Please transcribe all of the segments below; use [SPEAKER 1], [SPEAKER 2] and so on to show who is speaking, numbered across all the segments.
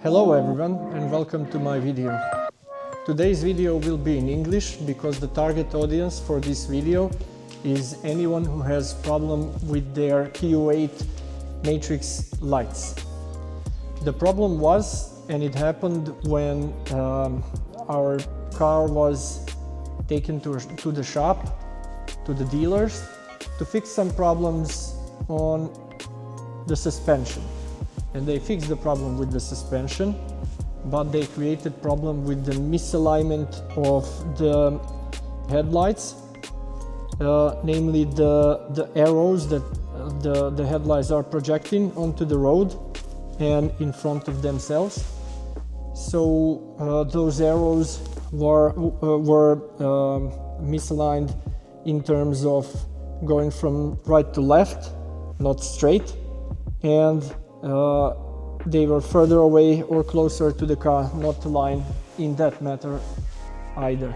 [SPEAKER 1] Hello everyone and welcome to my video. Today's video will be in English because the target audience for this video is anyone who has problem with their Q8 matrix lights. The problem was, and it happened when our car was taken to the shop, to the dealers, to fix some problems on the suspension. And they fixed the problem with the suspension, but they created problem with the misalignment of the headlights, namely the arrows that the headlights are projecting onto the road and in front of themselves. So those arrows were misaligned in terms of going from right to left, not straight, and they were further away or closer to the car, not aligned in that matter either.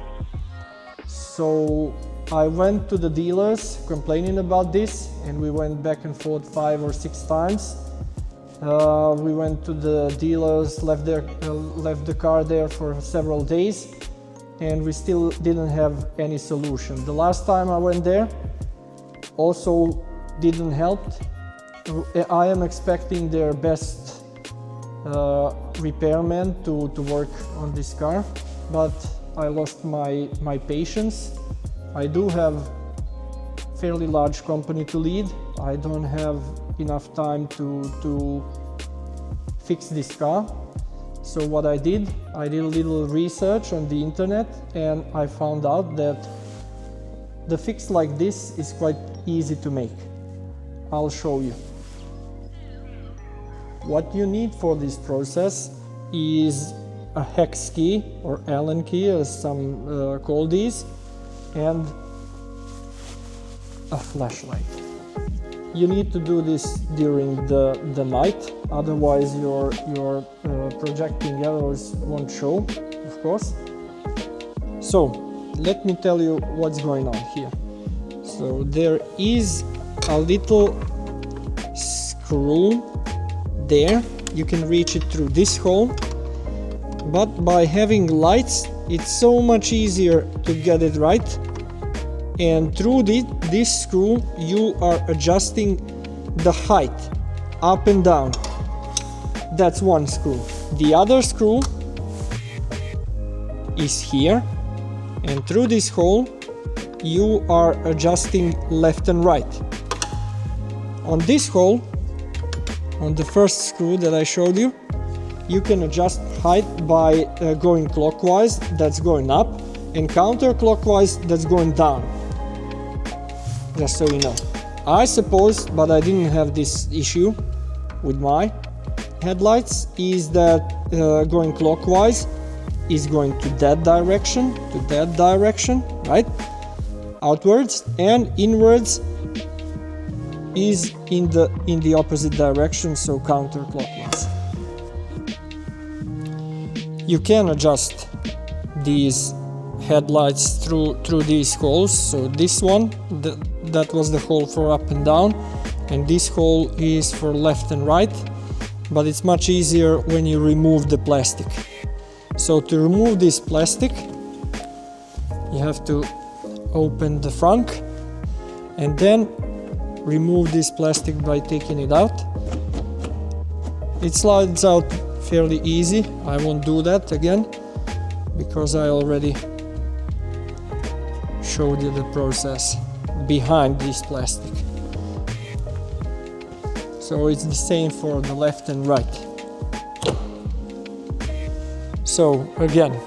[SPEAKER 1] So I went to the dealers complaining about this, and we went back and forth 5 or 6 times. We went to the dealers, left the car there for several days, and we still didn't have any solution. The last time I went there also didn't help. I am expecting their best repairman to work on this car, but I lost my patience. I do have fairly large company to lead. I don't have enough time to fix this car. So what I did a little research on the internet, and I found out that the fix like this is quite easy to make. I'll show you. What you need for this process is a hex key or Allen key, as some call these, and a flashlight. You need to do this during the night, otherwise your projecting arrows won't show, of course. So let me tell you what's going on here. So there is a little screw there. You can reach it through this hole, but by having lights it's so much easier to get it right, and through this screw you are adjusting the height up and down. That's one screw. The other screw is here, and through this hole you are adjusting left and right. On this hole, on the first screw that I showed you, you can adjust height by going clockwise, that's going up, and counterclockwise, that's going down. Just so you know. I suppose, but I didn't have this issue with my headlights, is that going clockwise is going to that direction, right? Outwards, and inwards is in the opposite direction, so counterclockwise. You can adjust these headlights through these holes. So this one, that was the hole for up and down, and this hole is for left and right, but it's much easier when you remove the plastic. So to remove this plastic, you have to open the frunk and then remove this plastic by taking it out. It slides out fairly easy. I won't do that again because I already showed you the process behind this plastic. So it's the same for the left and right. So again,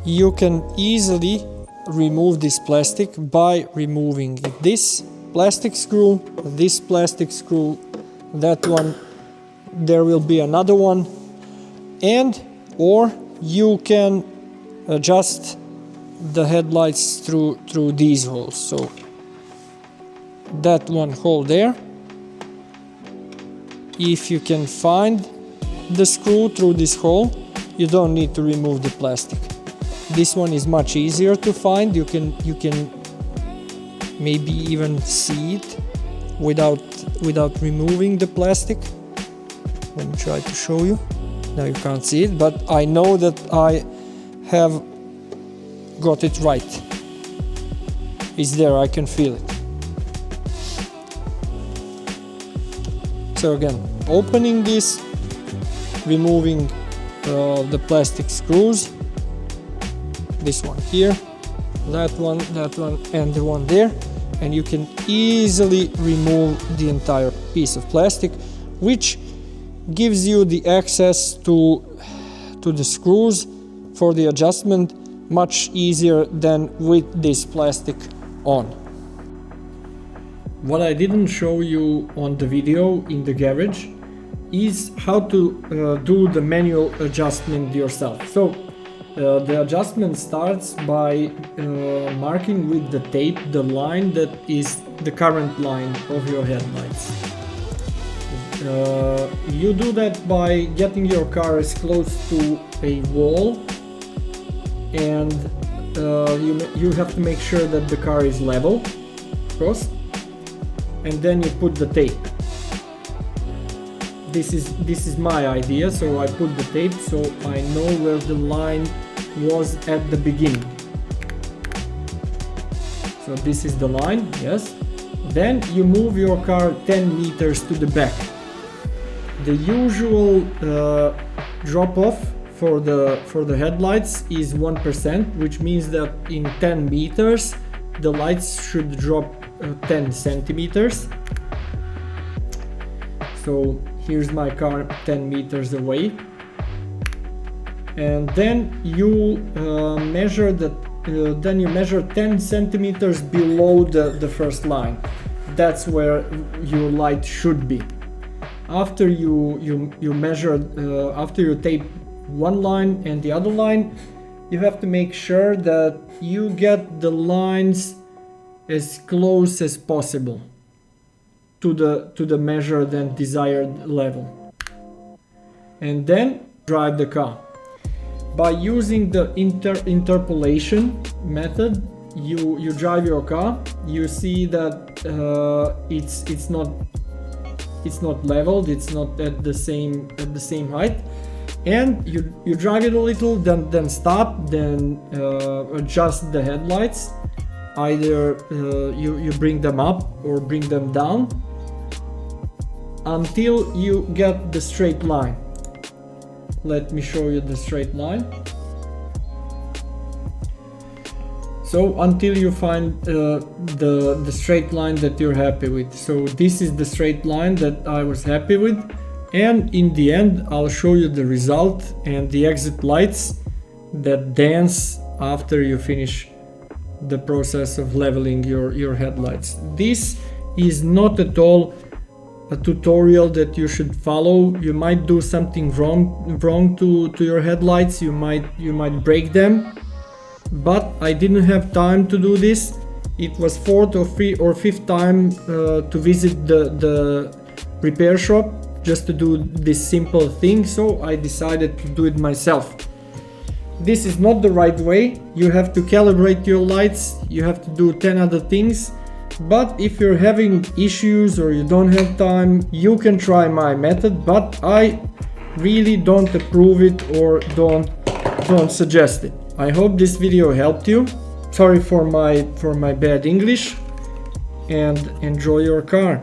[SPEAKER 1] you can easily remove this plastic by removing this plastic screw, this plastic screw, that one, there will be another one, and or you can adjust the headlights through these holes. So that one hole there, if you can find the screw through this hole, you don't need to remove the plastic. This one is much easier to find. You can maybe even see it without removing the plastic. Let me try to show you. Now you can't see it, but I know that I have got it right. It's there, I can feel it. So again, opening this, removing the plastic screws, this one here, that one, and the one there, and you can easily remove the entire piece of plastic, which gives you the access to the screws for the adjustment much easier than with this plastic on. What I didn't show you on the video in the garage is how to do the manual adjustment yourself. So the adjustment starts by marking with the tape the line that is the current line of your headlights. You do that by getting your car as close to a wall, and you have to make sure that the car is level, of course, and then you put the tape. This is my idea, so I put the tape so I know where the line was at the beginning. So this is the line, yes. Then you move your car 10 meters to the back. The usual drop-off for the headlights is 1%, which means that in 10 meters the lights should drop 10 centimeters. So here's my car 10 meters away, and then you measure 10 centimeters below the first line. That's where your light should be. After you measure, after you tape one line and the other line, you have to make sure that you get the lines as close as possible to the measured and desired level, and then drive the car. By using the interpolation method, you drive your car. You see that it's not leveled, it's not at the same height, and you drive it a little, then stop, then adjust the headlights. Either you bring them up or bring them down until you get the straight line. Let me show you the straight line. So until you find the straight line that you're happy with. So this is the straight line that I was happy with, and in the end I'll show you the result and the exit lights that dance after you finish the process of leveling your headlights. This is not at all a tutorial that you should follow. You might do something wrong to your headlights. You might break them, but I didn't have time to do this. It was fourth or fifth time to visit the repair shop just to do this simple thing, so I decided to do it myself. This is not the right way. You have to calibrate your lights, you have to do 10 other things, but if you're having issues or you don't have time, you can try my method, but I really don't approve it or don't suggest it. I hope this video helped you. Sorry for my bad English, and enjoy your car.